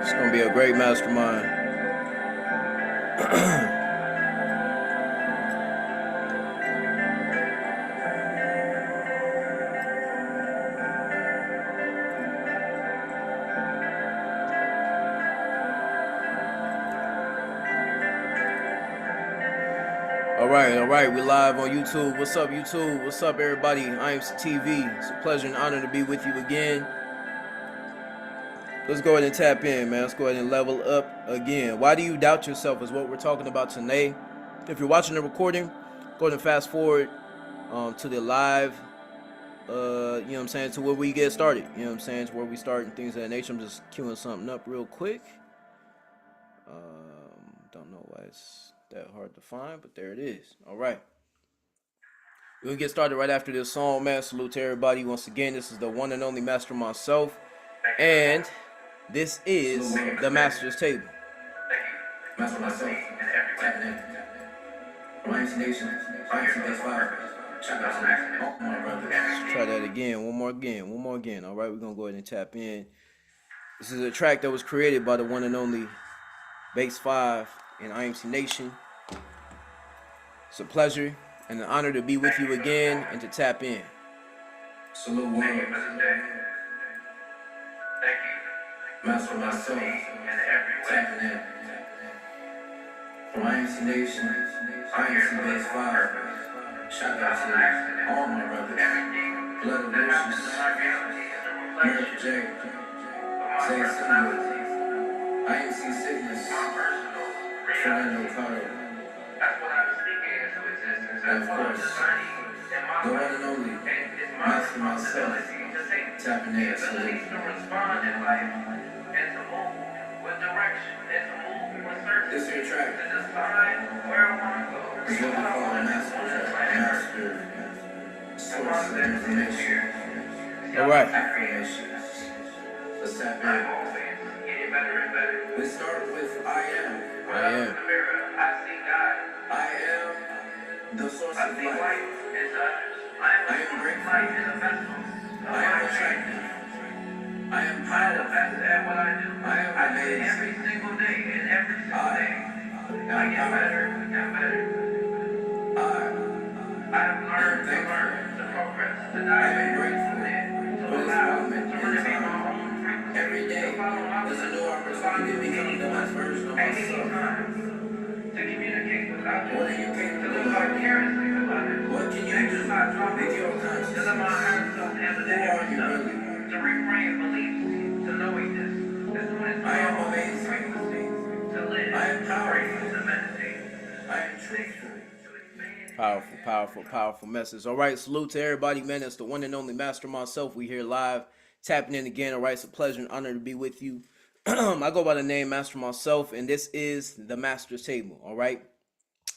It's gonna be a great mastermind. All right, we live on YouTube. What's up, YouTube? What's up, everybody? I am TV. It's a pleasure and honor to be with you again. Let's go ahead and tap in, man. Let's go ahead and level up again. Why do you doubt yourself is what we're talking about today. If you're watching the recording, go ahead and fast forward to the live, you know what I'm saying, to where we get started. You know what I'm saying, to where we start and things of that nature. I'm just queuing something up real quick. Don't know why it's that hard to find, but there it is. All right. We're gonna get started right after this song, man. Salute to everybody. Once again, this is the one and only Master myself. And this is the Master's Table. Master myself. Let's try that again. One more again. All right, we're gonna go ahead and tap in. This is a track that was created by the one and only Base 5 in IMC Nation. It's a pleasure and an honor to be with you again and to tap in. Salute world. Thank you. Master myself. Tapping in. From IMC Nation, IMC Base 5. Shout out to all my brothers. Blood of Lucius. Miracle J. Zay Simmons. IMC Sickness. Fernando Caro. And of course, the one and only Master myself, tapping in. This here track is what we call a master source of information. All right. Affirmations. Let's tap in. We start with I am. I am the source of life. I am grateful. I am attractive. I am powerful. I am amazing. I am better. I am thankful. I am grateful for this moment in time. Every day, there's a new opportunity to become the best version of myself. What are you capable of? What can you do with your consciousness? Who are you really? I am amazing. I am powerful. I am truthful. Powerful message. All right, salute to everybody, man. It's the one and only Master myself. We here live, tapping in again. All right, it's a pleasure and honor to be with you. I go by the name Master myself, and this is the Master's Table. All right.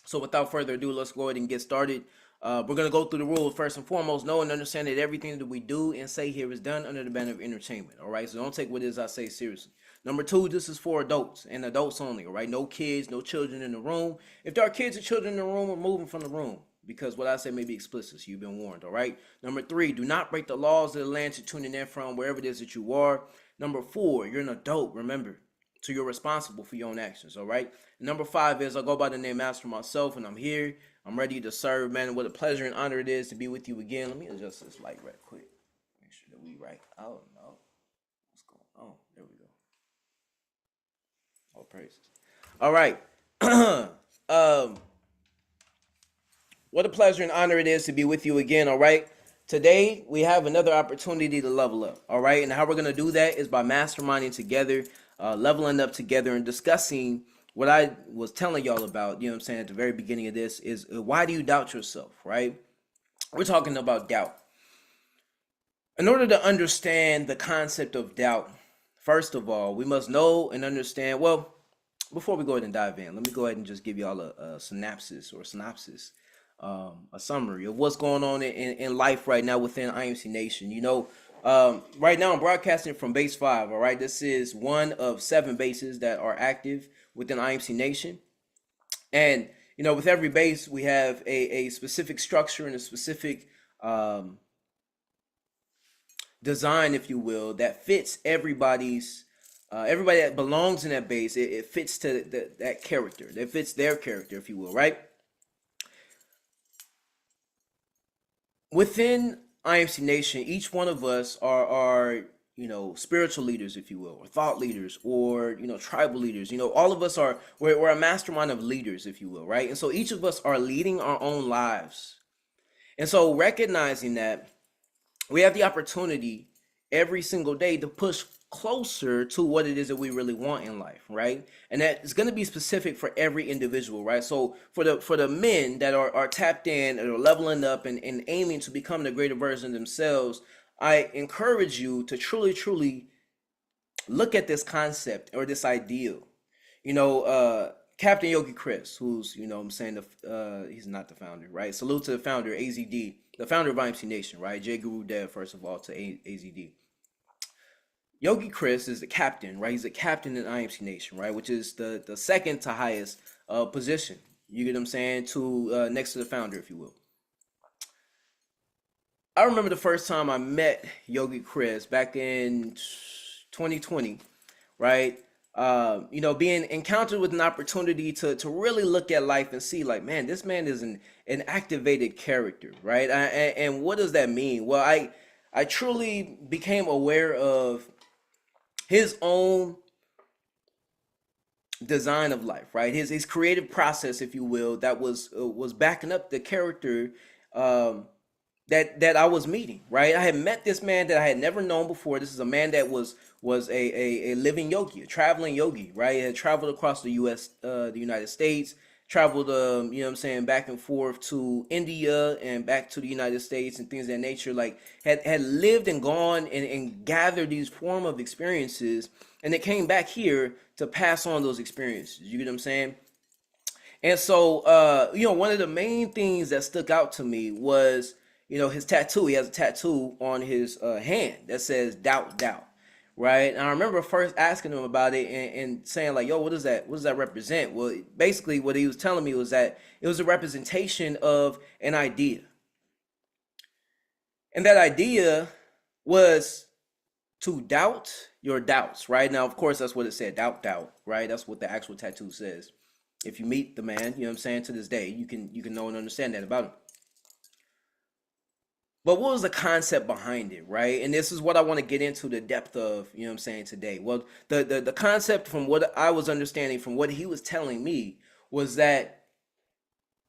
So without further ado, let's go ahead and get started. We're going to go through the rules. First and foremost, know and understand that everything that we do and say here is done under the banner of entertainment. All right, so don't take what it is I say seriously. Number two, this is for adults and adults only. All right, no kids, no children in the room. If there are kids or children in the room, we're moving from the room because what I say may be explicit, so you've been warned. All right. Number three, do not break the laws of the land you're tuning in from, wherever it is that you are. Number four, you're an adult, remember. So you're responsible for your own actions, all right? Number five is I go by the name Master myself, and I'm here. I'm ready to serve, man. What a pleasure and honor it is to be with you again. Let me adjust this light right quick. Make sure that we right. Oh, no. What's going on? There we go. All praises. All right. What a pleasure and honor it is to be with you again, all right? Today, we have another opportunity to level up, all right? And how we're going to do that is by masterminding together, leveling up together, and discussing what I was telling y'all about, you know what I'm saying, at the very beginning of this is why do you doubt yourself, right? We're talking about doubt. In order to understand the concept of doubt, first of all, we must know and understand, well, before we go ahead and dive in, let me go ahead and just give y'all a synopsis, a summary of what's going on in life right now within IMC Nation. You know, right now I'm broadcasting from Base 5, all right? This is one of 7 bases that are active within IMC Nation. And, you know, with every base, we have a specific structure and a specific design, if you will, that fits everybody's everybody that belongs in that base, it fits to that character. It fits their character, if you will, right? Within IMC Nation, each one of us are spiritual leaders, if you will, or thought leaders, or tribal leaders. All of us we're a mastermind of leaders, if you will, right? And so each of us are leading our own lives. And so recognizing that, we have the opportunity every single day to push closer to what it is that we really want in life, right? And that is going to be specific for every individual, right? So for the men that are tapped in and are leveling up and aiming to become the greater version of themselves, I encourage you to truly look at this concept or this ideal. Captain Yogi Chris, who's, I'm saying, he's not the founder, right? Salute to the founder, AZD, the founder of IMC Nation, right? J Guru Dev, first of all, to AZD. Yogi Chris is the captain, right? He's the captain in IMC Nation, right? Which is the second to highest position. You get what I'm saying? To next to the founder, if you will. I remember the first time I met Yogi Chris back in 2020, right? Being encountered with an opportunity to really look at life and see, like, man, this man is an activated character, right? And what does that mean? Well, I truly became aware of his own design of life, right? His creative process, if you will, that was backing up the character that I was meeting, right? I had met this man that I had never known before. This is a man that was a living yogi, a traveling yogi, right? He had traveled across the United States, traveled, back and forth to India and back to the United States and things of that nature. Like had lived and gone and gathered these form of experiences, and it came back here to pass on those experiences. You get what I'm saying? And so, one of the main things that stuck out to me was, his tattoo. He has a tattoo on his hand that says doubt, doubt. Right. And I remember first asking him about it and saying, like, yo, what does that represent? Well, basically what he was telling me was that it was a representation of an idea. And that idea was to doubt your doubts, right? Now, of course, that's what it said, doubt, doubt, right? That's what the actual tattoo says. If you meet the man, to this day, you can know and understand that about him. But what was the concept behind it, right? And this is what I want to get into the depth of, today. Well, the concept, from what I was understanding, from what he was telling me, was that,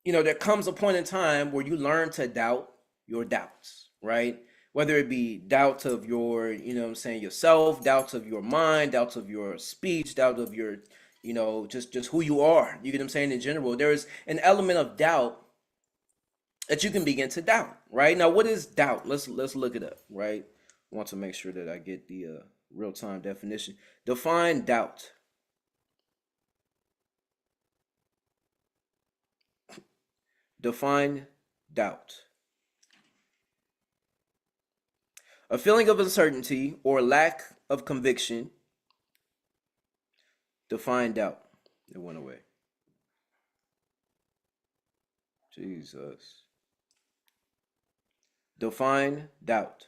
there comes a point in time where you learn to doubt your doubts, right? Whether it be doubts of your, yourself, doubts of your mind, doubts of your speech, doubts of your, just who you are. You get what I'm saying? In general, there is an element of doubt that you can begin to doubt, right? Now, what is doubt? Let's look it up, right? I want to make sure that I get the real-time definition. Define doubt. Define doubt. A feeling of uncertainty or lack of conviction. Define doubt. It went away. Jesus. Define doubt.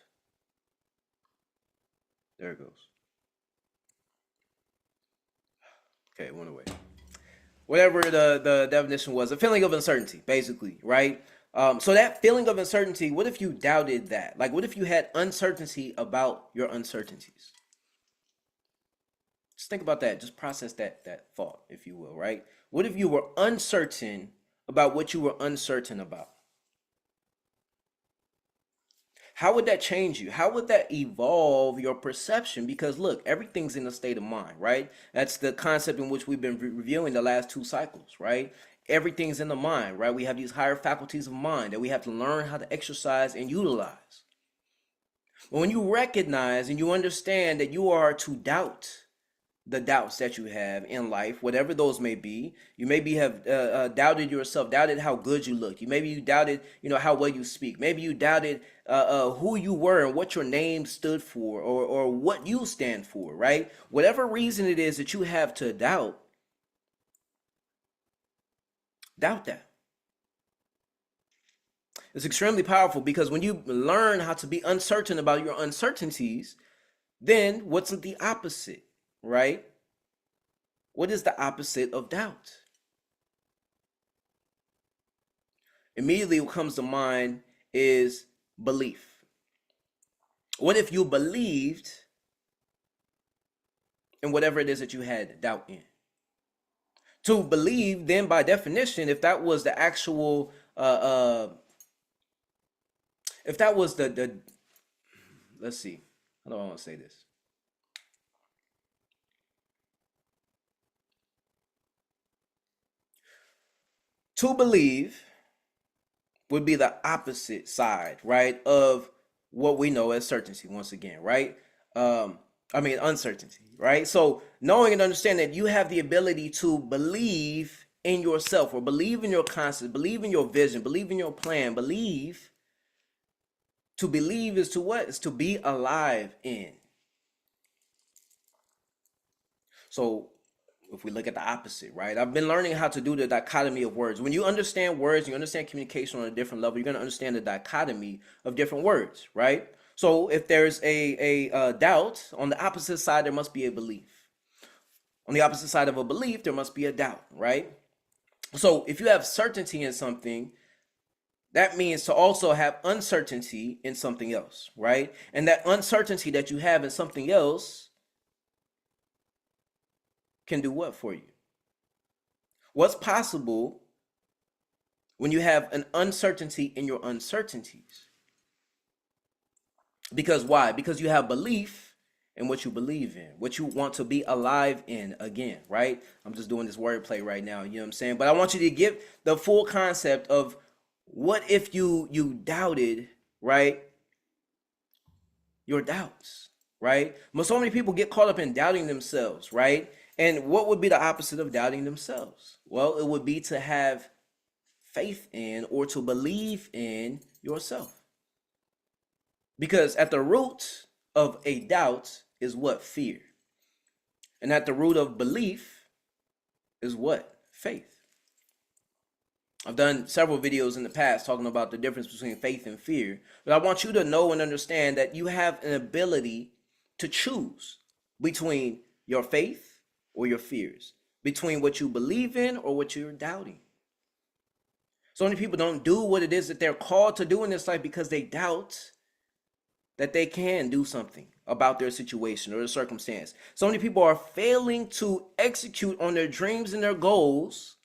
There it goes. Okay, it went away. Whatever the definition was, a feeling of uncertainty, basically, right? So that feeling of uncertainty, what if you doubted that? Like, what if you had uncertainty about your uncertainties? Just think about that. Just process that thought, if you will, right? What if you were uncertain about what you were uncertain about? How would that change you? How would that evolve your perception? Because look, everything's in a state of mind, right? That's the concept in which we've been reviewing the last two cycles, right? Everything's in the mind, right? We have these higher faculties of mind that we have to learn how to exercise and utilize. But when you recognize and you understand that you are to doubt the doubts that you have in life, whatever those may be. You maybe have doubted yourself, doubted how good you look. You doubted, how well you speak. Maybe you doubted who you were and what your name stood for, or what you stand for, right? Whatever reason it is that you have to doubt that. It's extremely powerful, because when you learn how to be uncertain about your uncertainties, then what's the opposite? right? What is the opposite of doubt? Immediately what comes to mind is belief. What if you believed in whatever it is that you had doubt in? To believe, then by definition, if that was the actual, if that was the, let's see, how do I want to say this? To believe would be the opposite side, right, of what we know as certainty. Once again, right? I mean uncertainty, right? So knowing and understanding that you have the ability to believe in yourself, or believe in your concept, believe in your vision, believe in your plan, believe. To believe is to what? Is to be alive in. So if we look at the opposite, right? I've been learning how to do the dichotomy of words. When you understand words, you understand communication on a different level, you're going to understand the dichotomy of different words, right? So if there's a doubt, on the opposite side, there must be a belief. On the opposite side of a belief, there must be a doubt, right? So if you have certainty in something, that means to also have uncertainty in something else, right? And that uncertainty that you have in something else can do what for you? What's possible when you have an uncertainty in your uncertainties? Because why? Because you have belief in what you believe in, what you want to be alive in again, right? I'm just doing this wordplay right now, you know what I'm saying? But I want you to get the full concept of what if you doubted, right? Your doubts, right? But so many people get caught up in doubting themselves, right? And what would be the opposite of doubting themselves? Well, it would be to have faith in or to believe in yourself. Because at the root of a doubt is what? Fear. And at the root of belief is what? Faith. I've done several videos in the past talking about the difference between faith and fear. But I want you to know and understand that you have an ability to choose between your faith or your fears, between what you believe in or what you're doubting. So many people don't do what it is that they're called to do in this life because they doubt that they can do something about their situation or their circumstance. So many people are failing to execute on their dreams and their goals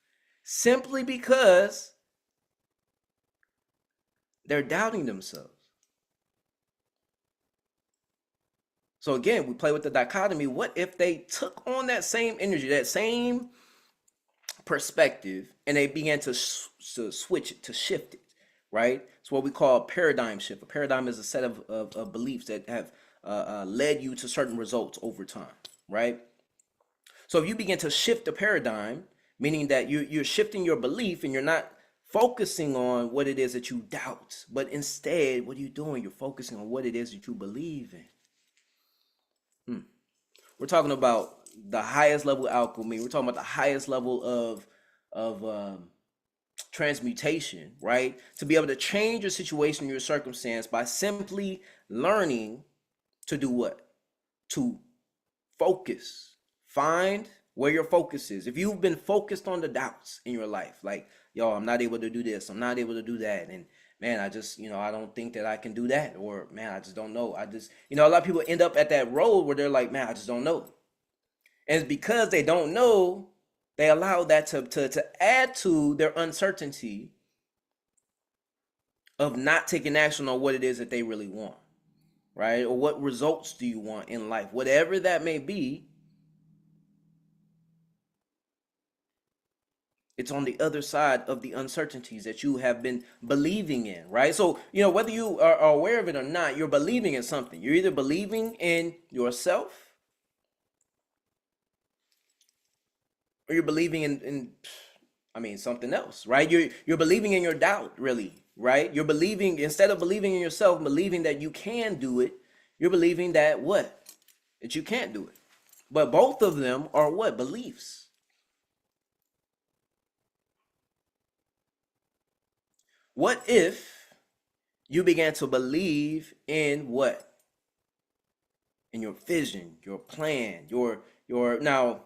simply because they're doubting themselves. So again, we play with the dichotomy. What if they took on that same energy, that same perspective, and they began to switch it, to shift it, right? It's what we call a paradigm shift. A paradigm is a set of beliefs that have led you to certain results over time, right? So if you begin to shift the paradigm, meaning that you're shifting your belief and you're not focusing on what it is that you doubt, but instead, what are you doing? You're focusing on what it is that you believe in. We're talking about the highest level of alchemy. We're talking about the highest level of transmutation, right? To be able to change your situation, your circumstance by simply learning to do what? To focus. Find where your focus is. If you've been focused on the doubts in your life, like, yo, I'm not able to do this, I'm not able to do that, and man, I just, I don't think that I can do that, or man, I just don't know. I just, a lot of people end up at that road where they're like, man, I just don't know. And it's because they don't know, they allow that to add to their uncertainty of not taking action on what it is that they really want, right? Or what results do you want in life, whatever that may be. It's on the other side of the uncertainties that you have been believing in, right? So, whether you are aware of it or not, you're believing in something. You're either believing in yourself or you're believing in something else, right? You're believing in your doubt, really, right? You're believing, instead of believing in yourself, believing that you can do it, you're believing that what? That you can't do it. But both of them are what? Beliefs. What if you began to believe in what? In your vision, your plan, your now,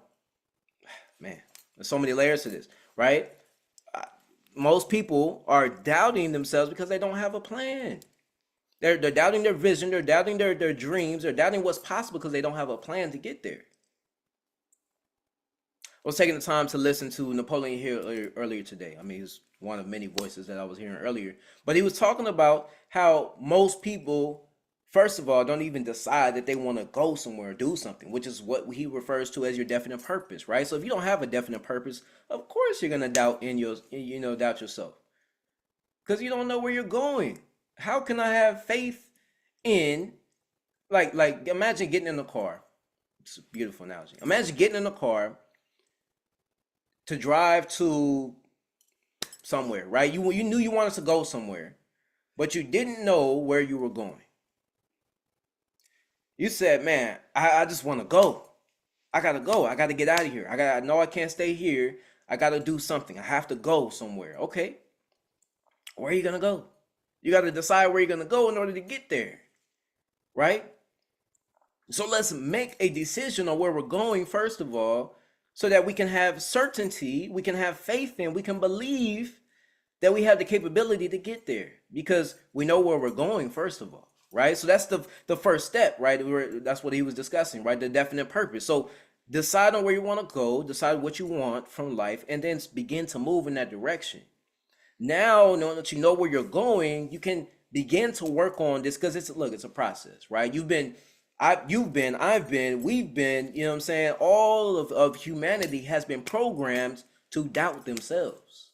man, there's so many layers to this, right? Most people are doubting themselves because they don't have a plan. They're doubting their vision, they're doubting their dreams, they're doubting what's possible because they don't have a plan to get there. I was taking the time to listen to Napoleon Hill earlier today. I mean, he's one of many voices that I was hearing earlier. But he was talking about how most people, first of all, don't even decide that they want to go somewhere or do something, which is what he refers to as your definite purpose, right? So if you don't have a definite purpose, of course you're gonna doubt doubt yourself because you don't know where you're going. How can I have faith in like imagine getting in the car? It's a beautiful analogy. Imagine getting in the car to drive to somewhere, right? You knew you wanted to go somewhere, but you didn't know where you were going. You said, "Man, I just want to go. I gotta go. I gotta get out of here. I know I can't stay here. I gotta do something. I have to go somewhere." Okay, where are you gonna go? You gotta decide where you're gonna go in order to get there, right? So let's make a decision on where we're going first of all, so that we can have certainty, we can have faith in, we can believe that we have the capability to get there because we know where we're going first of all, right? So that's the first step, right? That's what he was discussing, right? The definite purpose. So decide on where you want to go, decide what you want from life, and then begin to move in that direction. Now, knowing that you know where you're going, you can begin to work on this because it's a process, right? I've been, we've been, you know what I'm saying? All of humanity has been programmed to doubt themselves.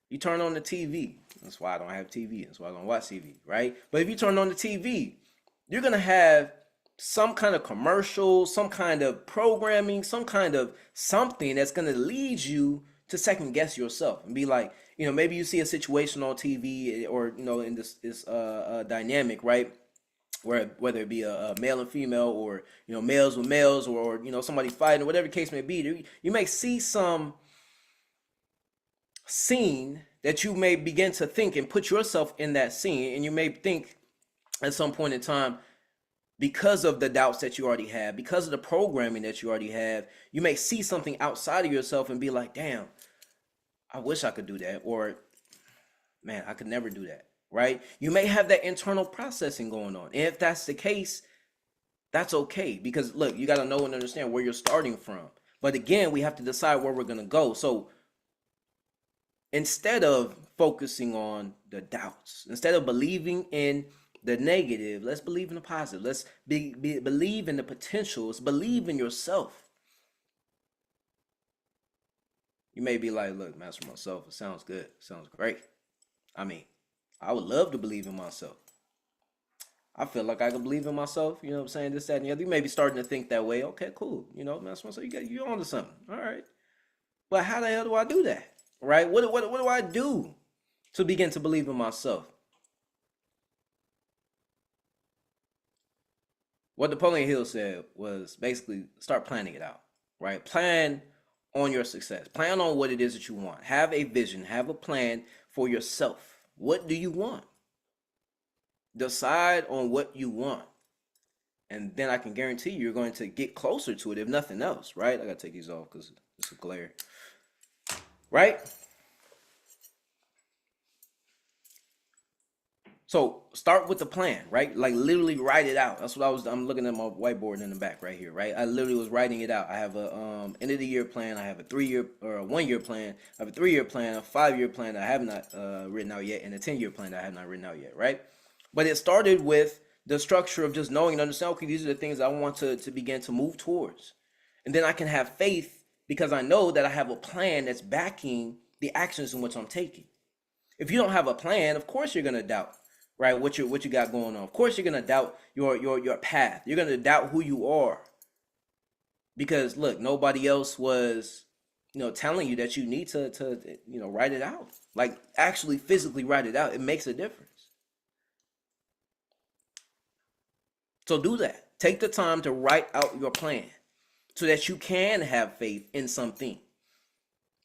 You turn on the TV. That's why I don't have TV. That's why I don't watch TV, right? But if you turn on the TV, you're gonna have some kind of commercial, some kind of programming, some kind of something that's gonna lead you to second guess yourself and be like, maybe you see a situation on TV or in this dynamic, right? Where whether it be a male and female or males with males or somebody fighting or whatever the case may be, you may see some scene that you may begin to think and put yourself in that scene, and you may think at some point in time, because of the doubts that you already have, because of the programming that you already have, you may see something outside of yourself and be like, damn, I wish I could do that, or man, I could never do that, right? You may have that internal processing going on, and if that's the case, that's okay, because look, you got to know and understand where you're starting from. But again, we have to decide where we're going to go. So instead of focusing on the doubts, instead of believing in the negative, let's believe in the positive. Let's believe in the potentials. Believe in yourself. You may be like, look, master myself, it sounds good. It sounds great. I mean, I would love to believe in myself. I feel like I can believe in myself. You know what I'm saying? This, that, and the other. You may be starting to think that way. Okay, cool. Master myself, you're on to something. All right. But how the hell do I do that? Right? What do I do to begin to believe in myself? What Napoleon Hill said was basically start planning it out, right? Plan on your success. Plan on what it is that you want. Have a vision, have a plan for yourself. What do you want? Decide on what you want. And then I can guarantee you're going to get closer to it, if nothing else, right? I gotta take these off because it's a glare. Right? So start with the plan, right? Like literally write it out. That's what I'm looking at my whiteboard in the back right here, right? I literally was writing it out. I have a end of the year plan. I have a 3-year or a 1-year plan. I have a 3-year plan, a 5-year plan that I have not written out yet, and a 10-year plan that I have not written out yet, right? But it started with the structure of just knowing and understanding, okay, these are the things I want to begin to move towards. And then I can have faith because I know that I have a plan that's backing the actions in which I'm taking. If you don't have a plan, of course you're gonna doubt, right? What you got going on. Of course you're gonna doubt your path. You're gonna doubt who you are. Because look, nobody else was, telling you that you need to write it out. Like actually physically write it out. It makes a difference. So do that. Take the time to write out your plan so that you can have faith in something.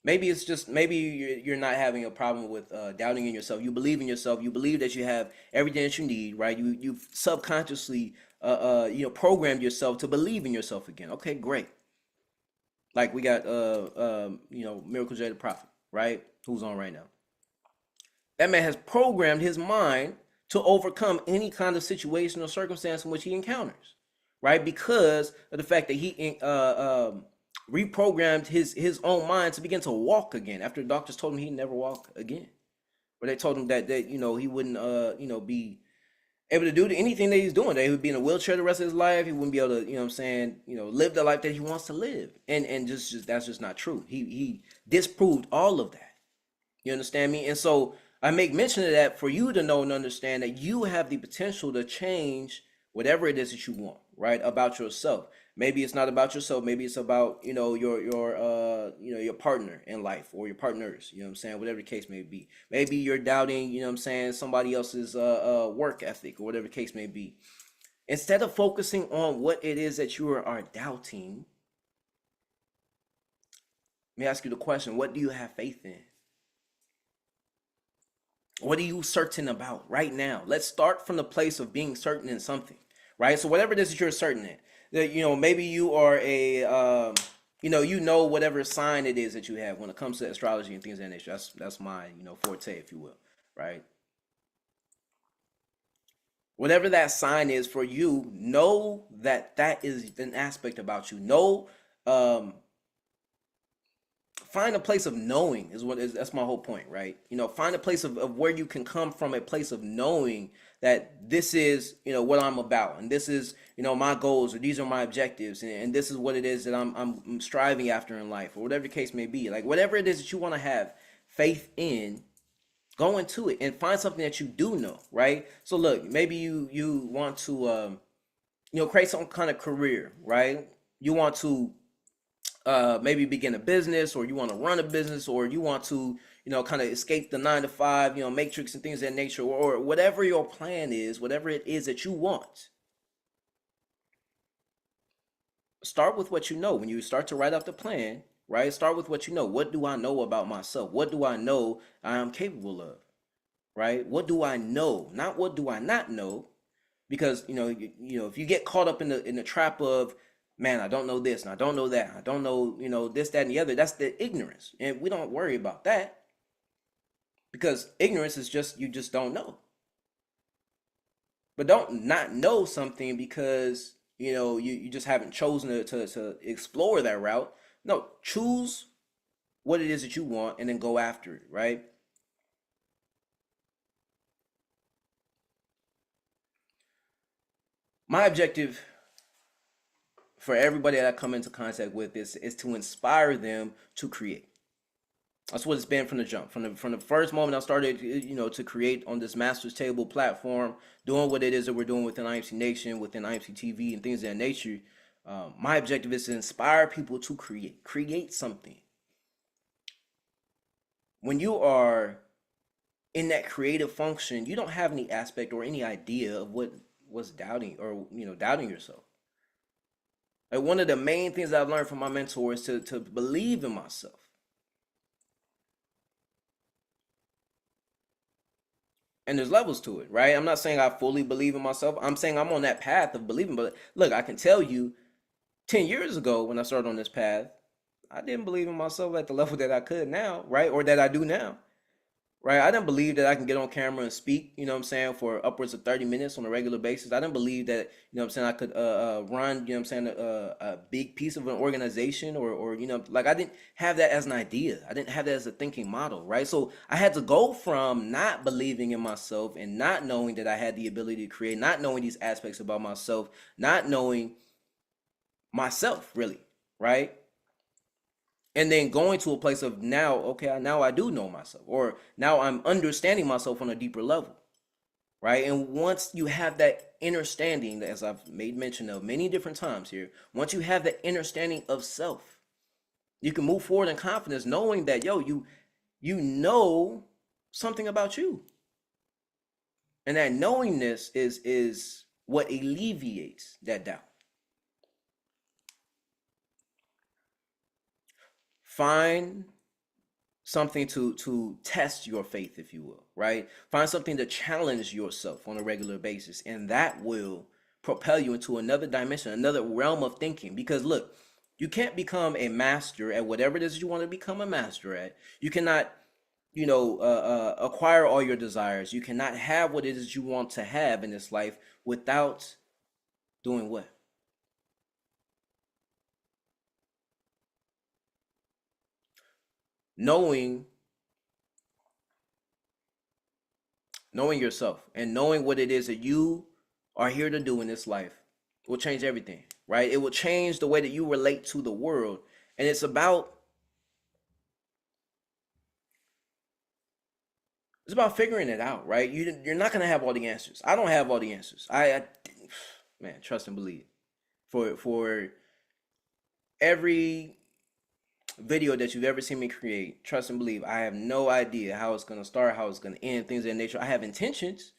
Maybe it's just maybe you're not having a problem with doubting in yourself. You believe in yourself. You believe that you have everything that you need, right? You subconsciously programmed yourself to believe in yourself again. Okay, great. Like we got Miracle J the Prophet, right? Who's on right now. That man has programmed his mind to overcome any kind of situation or circumstance in which he encounters, right? Because of the fact that he reprogrammed his own mind to begin to walk again after the doctors told him he'd never walk again. Or they told him that he wouldn't be able to do anything that he's doing. That he would be in a wheelchair the rest of his life. He wouldn't be able to, live the life that he wants to live. And just that's just not true. He disproved all of that. You understand me? And so I make mention of that for you to know and understand that you have the potential to change whatever it is that you want, right? About yourself. Maybe it's not about yourself. Maybe it's about, your partner in life or your partners, you know what I'm saying? Whatever the case may be. Maybe you're doubting, somebody else's work ethic or whatever the case may be. Instead of focusing on what it is that you are doubting, let me ask you the question, what do you have faith in? What are you certain about right now? Let's start from the place of being certain in something, right? So whatever it is that you're certain in, that maybe you are whatever sign it is that you have when it comes to astrology and things of that nature. That's my forte, if you will, right? Whatever that sign is for you, know that is an aspect about you. Know find a place of knowing that's my whole point, right? Find a place of where you can come from, a place of knowing that this is what I'm about, and this is my goals, or these are my objectives, and this is what it is that I'm striving after in life, or whatever the case may be. Like whatever it is that you want to have faith in, go into it and find something that you do know, right? So look, maybe you want to create some kind of career, right? You want to maybe begin a business, or you want to run a business, or you want to kind of escape the 9 to 5 matrix and things of that nature, or whatever your plan is, whatever it is that you want. Start with what you know. When you start to write out the plan, right, start with what you know. What do I know about myself? What do I know I am capable of, right? What do I know, not what do I not know? Because if you get caught up in the trap of, man, I don't know this and I don't know that, I don't know this, that, and the other, that's the ignorance, and we don't worry about that, because ignorance is just, you just don't know. But don't not know something because you just haven't chosen to explore that route. No, choose what it is that you want and then go after it, right? My objective for everybody that I come into contact with is to inspire them to create. That's what it's been from the jump. From the first moment I started, to create on this Masters Table platform, doing what it is that we're doing within IMC Nation, within IMC TV, and things of that nature. My objective is to inspire people to create something. When you are in that creative function, you don't have any aspect or any idea of what's doubting, or doubting yourself. Like one of the main things I've learned from my mentor is to believe in myself. And there's levels to it, right? I'm not saying I fully believe in myself. I'm saying I'm on that path of believing. But look, I can tell you 10 years ago when I started on this path, I didn't believe in myself at the level that I could now, right? Or that I do now, right? I didn't believe that I can get on camera and speak, for upwards of 30 minutes on a regular basis. I didn't believe that, I could run, a big piece of an organization, or like I didn't have that as an idea. I didn't have that as a thinking model, right? So I had to go from not believing in myself and not knowing that I had the ability to create, not knowing these aspects about myself, not knowing myself really, right? And then going to a place of now, okay, now I do know myself, or now I'm understanding myself on a deeper level, right? And once you have that understanding, as I've made mention of many different times here, once you have that understanding of self, you can move forward in confidence, knowing that you know something about you, and that knowingness is what alleviates that doubt. Find something to test your faith, if you will, right? Find something to challenge yourself on a regular basis, and that will propel you into another dimension, another realm of thinking. Because look, you can't become a master at whatever it is you want to become a master at. You cannot, acquire all your desires. You cannot have what it is you want to have in this life without doing what? Knowing, knowing yourself and knowing what it is that you are here to do in this life will change everything, right? It will change the way that you relate to the world. And it's about figuring it out, right? You're not gonna have all the answers. I don't have all the answers. Man, trust and believe. For every video that you've ever seen me create, trust and believe, I have no idea how it's gonna start, how it's gonna end, things of that nature. I have intentions,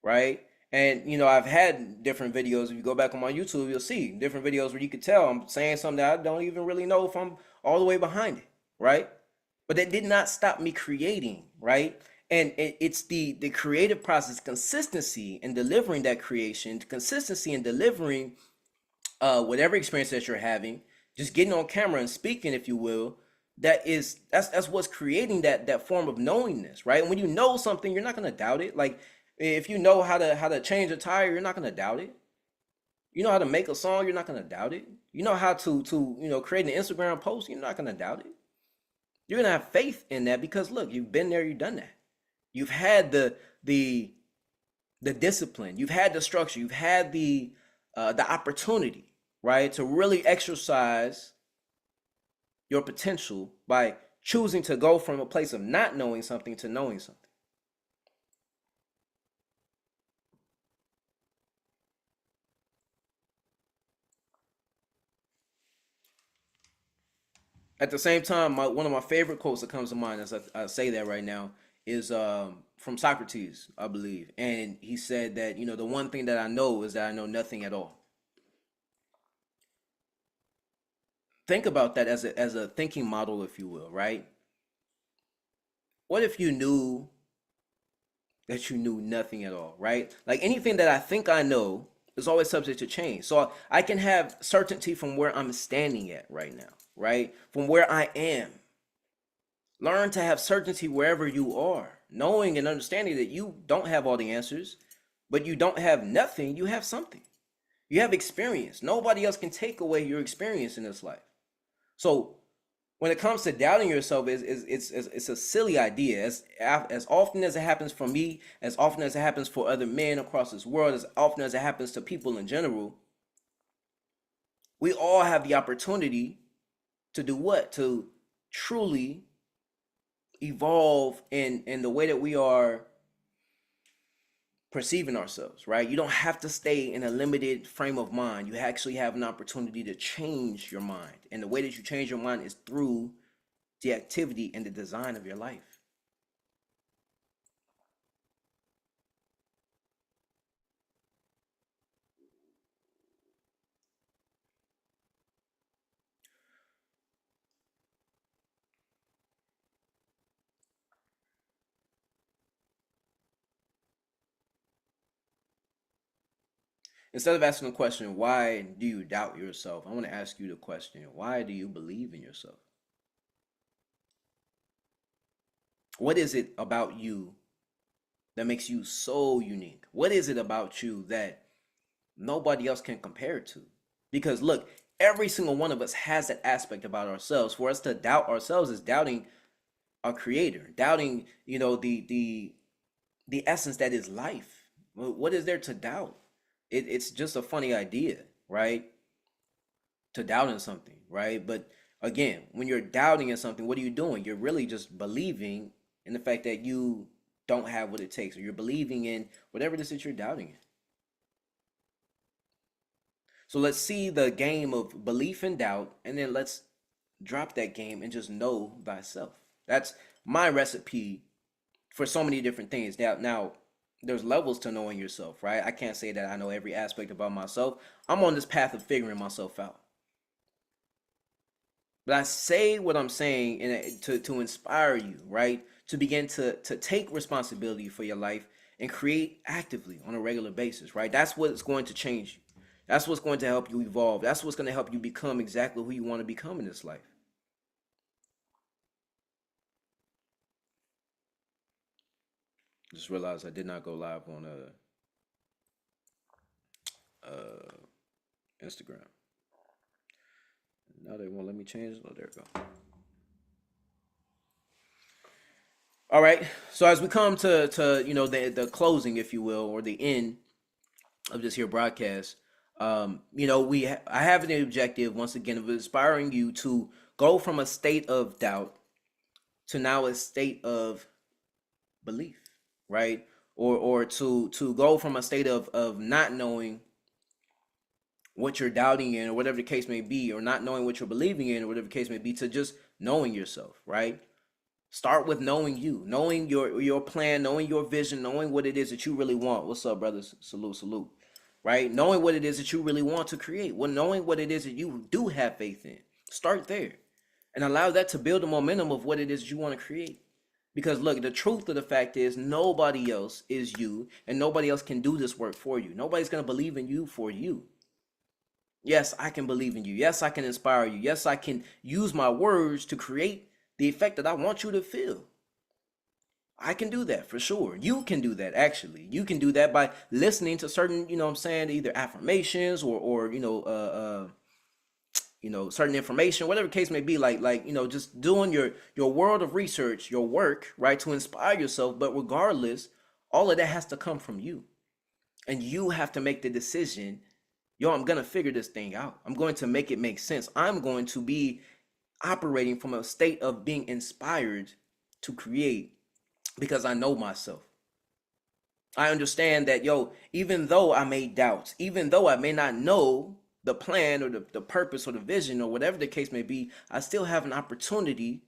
right? And I've had different videos. If you go back on my YouTube, you'll see different videos where you could tell I'm saying something that I don't even really know if I'm all the way behind it, right? But that did not stop me creating, right? And it's the creative process, consistency in delivering that creation, consistency in delivering whatever experience that you're having, just getting on camera and speaking, if you will. That's what's creating that form of knowingness, right? And when you know something, you're not gonna doubt it. Like if you know how to change a tire, you're not gonna doubt it. You know how to make a song, you're not gonna doubt it. You know how to create an Instagram post, you're not gonna doubt it. You're gonna have faith in that because look, you've been there, you've done that. You've had the the discipline, you've had the structure, you've had the opportunity, right, to really exercise your potential by choosing to go from a place of not knowing something to knowing something. At the same time, one of my favorite quotes that comes to mind as I say that right now is from Socrates, I believe. And he said that, the one thing that I know is that I know nothing at all. Think about that as a thinking model, if you will, right? What if you knew that you knew nothing at all, right? Like anything that I think I know is always subject to change. So I can have certainty from where I'm standing at right now, right? From where I am. Learn to have certainty wherever you are, knowing and understanding that you don't have all the answers, but you don't have nothing, you have something. You have experience. Nobody else can take away your experience in this life. So when it comes to doubting yourself, it's a silly idea. As often as it happens for me, as often as it happens for other men across this world, as often as it happens to people in general, we all have the opportunity to do what? To truly evolve in the way that we are perceiving ourselves, right? You don't have to stay in a limited frame of mind. You actually have an opportunity to change your mind. And the way that you change your mind is through the activity and the design of your life. Instead of asking the question, why do you doubt yourself? I want to ask you the question, why do you believe in yourself? What is it about you that makes you so unique? What is it about you that nobody else can compare it to? Because look, every single one of us has that aspect about ourselves. For us to doubt ourselves is doubting our creator, doubting, the essence that is life. What is there to doubt? It's just a funny idea, right? To doubt in something, right? But again, when you're doubting in something, what are you doing? You're really just believing in the fact that you don't have what it takes, or you're believing in whatever it is that you're doubting in. So let's see the game of belief and doubt, and then let's drop that game and just know thyself. That's my recipe for so many different things. Now, there's levels to knowing yourself, right? I can't say that I know every aspect about myself. I'm on this path of figuring myself out. But I say what I'm saying to inspire you, right? To begin to take responsibility for your life and create actively on a regular basis, right? That's what's going to change you. That's what's going to help you evolve. That's what's going to help you become exactly who you want to become in this life. Just realized I did not go live on Instagram. Now they won't let me change it. Oh, there we go. All right. So as we come to the closing, if you will, or the end of this here broadcast, I have an objective once again of inspiring you to go from a state of doubt to now a state of belief, right? Or to go from a state of not knowing what you're doubting in or whatever the case may be, or not knowing what you're believing in or whatever the case may be, to just knowing yourself, right? Start with knowing you, knowing your plan, knowing your vision, knowing what it is that you really want. What's up, brothers? Salute, salute. Right? Knowing what it is that you really want to create. Well, knowing what it is that you do have faith in. Start there. And allow that to build the momentum of what it is you want to create. Because look, the truth of the fact is nobody else is you, and nobody else can do this work for you. Nobody's gonna believe in you for you. Yes, I can believe in you. Yes, I can inspire you. Yes, I can use my words to create the effect that I want you to feel. I can do that for sure. You can do that actually. You can do that by listening to certain, what I'm saying, either affirmations or certain information, whatever the case may be, just doing your world of research, your work, right, to inspire yourself. But regardless, all of that has to come from you. And you have to make the decision, yo, I'm gonna figure this thing out. I'm going to make it make sense. I'm going to be operating from a state of being inspired to create because I know myself. I understand that, yo, even though I may doubt, even though I may not know the plan or the purpose or the vision or whatever the case may be, I still have an opportunity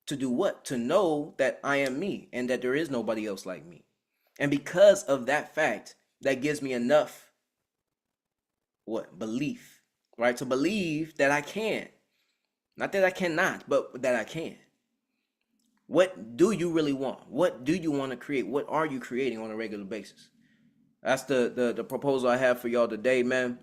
to do what? To know that I am me and that there is nobody else like me. And because of that fact, that gives me enough belief, right? To believe that I can. Not that I cannot, but that I can. What do you really want? What do you want to create? What are you creating on a regular basis? That's the proposal I have for y'all today, man.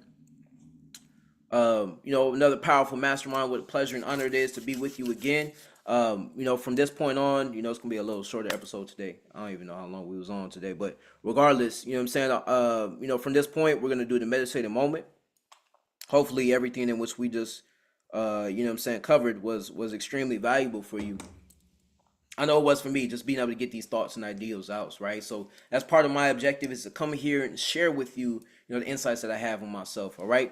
Another powerful mastermind. What a pleasure and honor it is to be with you again. From this point on, it's gonna be a little shorter episode today. I don't even know how long we was on today, but regardless, you know what I'm saying. From this point, we're gonna do the meditative moment. Hopefully, everything in which we just, covered was extremely valuable for you. I know it was for me, just being able to get these thoughts and ideals out, right? So that's part of my objective, is to come here and share with you, the insights that I have on myself. All right.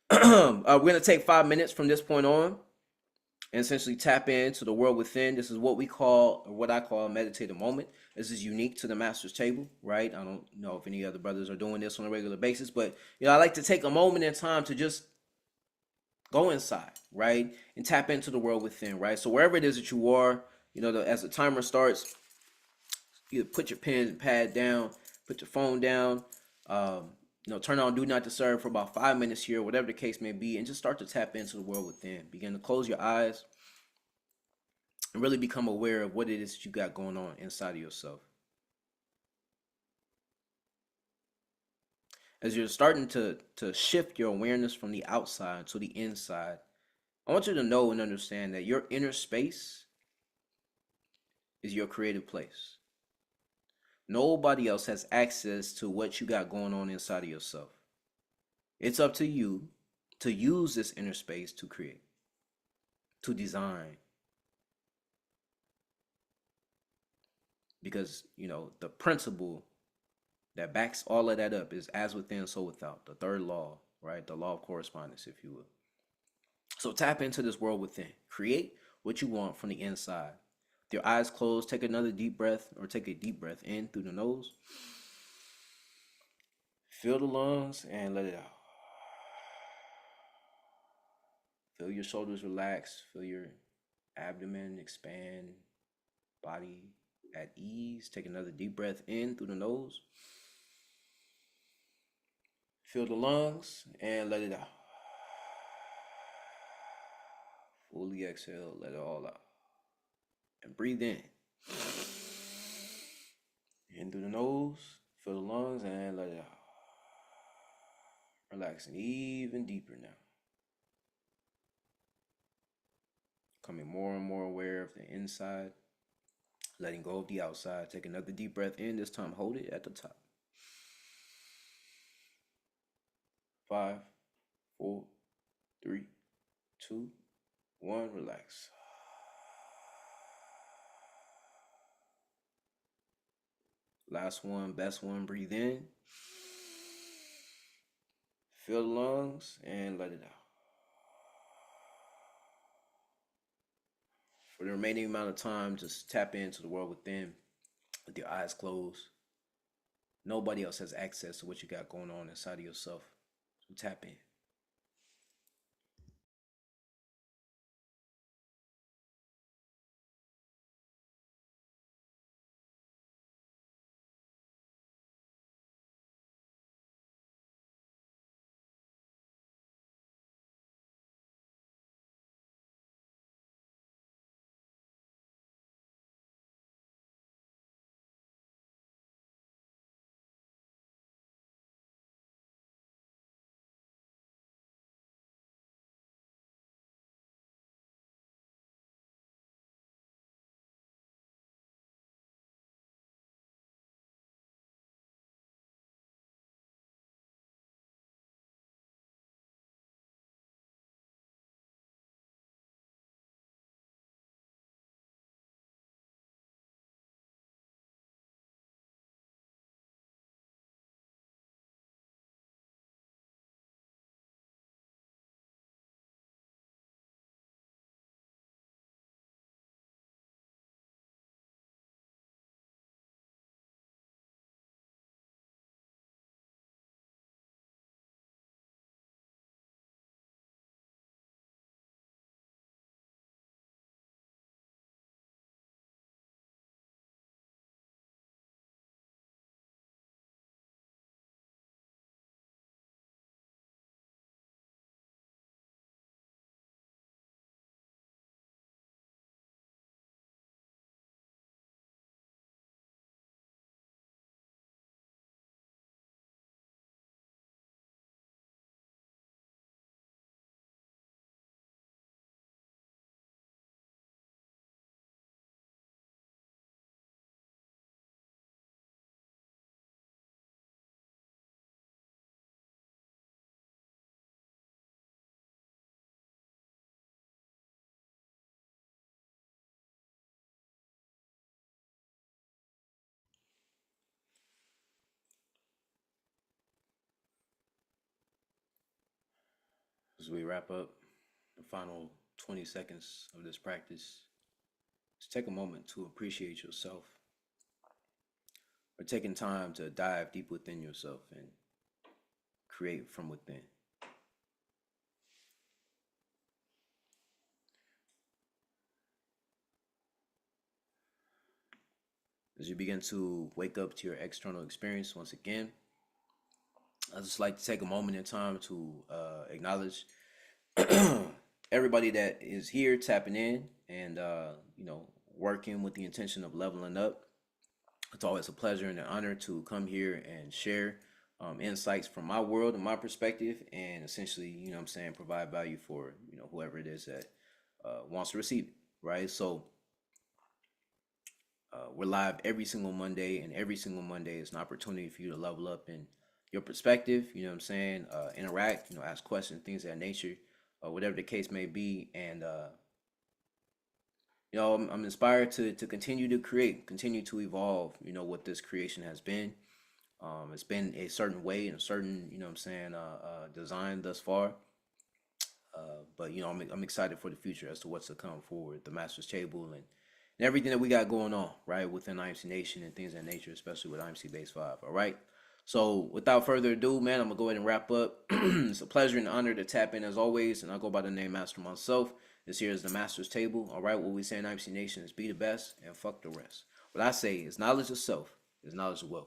We're gonna take 5 minutes from this point on and essentially tap into the world within. This is what we call, or what I call, a meditative moment. This is unique to the master's table, right? I don't know if any other brothers are doing this on a regular basis, but I like to take a moment in time to just go inside, right, and tap into the world within, right? So wherever it is that you are, as the timer starts, either put your pen and pad down, put your phone down, turn on do not disturb for about 5 minutes here, whatever the case may be, and just start to tap into the world within. Begin to close your eyes and really become aware of what it is that you got going on inside of yourself. As you're starting to shift your awareness from the outside to the inside, I want you to know and understand that your inner space is your creative place. Nobody else has access to what you got going on inside of yourself. It's up to you to use this inner space to create, to design. Because, the principle that backs all of that up is as within, so without. The third law, right? The law of correspondence, if you will. So tap into this world within. Create what you want from the inside. With your eyes closed, take another deep breath, or take a deep breath in through the nose. Fill the lungs and let it out. Feel your shoulders relax. Feel your abdomen expand. Body at ease. Take another deep breath in through the nose. Fill the lungs and let it out. Fully exhale, let it all out. And breathe in. In through the nose, fill the lungs and let it out. Relaxing even deeper now. Becoming more and more aware of the inside, letting go of the outside. Take another deep breath in. This time, hold it at the top. 5, 4, 3, 2, 1. Relax. Last one, best one. Breathe in. Fill the lungs and let it out. For the remaining amount of time, just tap into the world within with your eyes closed. Nobody else has access to what you got going on inside of yourself. So tap in. As we wrap up the final 20 seconds of this practice, just take a moment to appreciate yourself or taking time to dive deep within yourself and create from within. As you begin to wake up to your external experience once again, I just like to take a moment in time to acknowledge everybody that is here tapping in and working with the intention of leveling up. It's always a pleasure and an honor to come here and share insights from my world and my perspective, and essentially, provide value for whoever it is that wants to receive it, right? So we're live every single Monday, and every single Monday is an opportunity for you to level up in your perspective. Interact, ask questions, things of that nature, whatever the case may be, and I'm inspired to continue to create, continue to evolve. What this creation has been. It's been a certain way and a certain, design thus far. But I'm excited for the future as to what's to come forward, the Master's Table and everything that we got going on, right, within IMC Nation and things of that nature, especially with IMC Base 5. All right. So without further ado, man, I'm gonna go ahead and wrap up. It's a pleasure and honor to tap in as always, and I go by the name Master myself. This here is the Master's Table. All right. What we say in IMC Nation is be the best and fuck the rest. What I say is knowledge of self is knowledge of wealth.